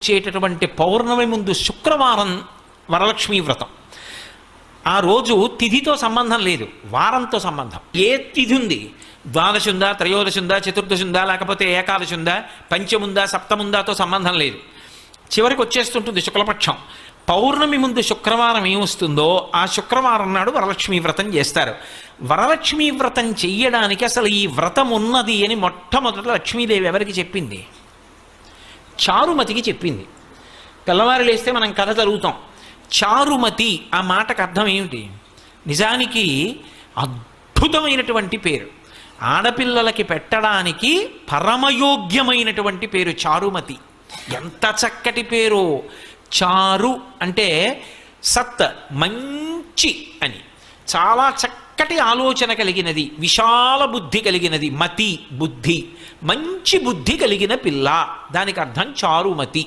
వచ్చేటటువంటి పౌర్ణమి ముందు శుక్రవారం వరలక్ష్మీ వ్రతం. ఆ రోజు తిథితో సంబంధం లేదు, వారంతో సంబంధం. ఏ తిథి ఉంది, ద్వాదశి ఉందా, త్రయోదశి ఉందా, చతుర్దశి ఉందా, లేకపోతే ఏకాదశి ఉందా, పంచముందా, సప్తముందాతో సంబంధం లేదు. చివరికి వచ్చేస్తుంటుంది శుక్లపక్షం. పౌర్ణమి ముందు శుక్రవారం ఏమొస్తుందో ఆ శుక్రవారం నాడు వరలక్ష్మీ వ్రతం చేస్తారు. వరలక్ష్మీ వ్రతం చెయ్యడానికి అసలు ఈ వ్రతం ఉన్నది అని మొట్టమొదట లక్ష్మీదేవి ఎవరికి చెప్పింది? చారుమతికి చెప్పింది. తెల్లవారు లేస్తే మనం కథ చదువుతాం. చారుమతి ఆ మాటకు అర్థం ఏమిటి? నిజానికి అద్భుతమైనటువంటి పేరు, ఆడపిల్లలకి పెట్టడానికి పరమయోగ్యమైనటువంటి పేరు చారుమతి. ఎంత చక్కటి పేరు! చారు అంటే సత్, మంచి అని, చాలా చక్కటి ఆలోచన కలిగినది, విశాల బుద్ధి కలిగినది. మతి బుద్ధి, మంచి బుద్ధి కలిగిన పిల్ల, దానికి అర్థం చారుమతి.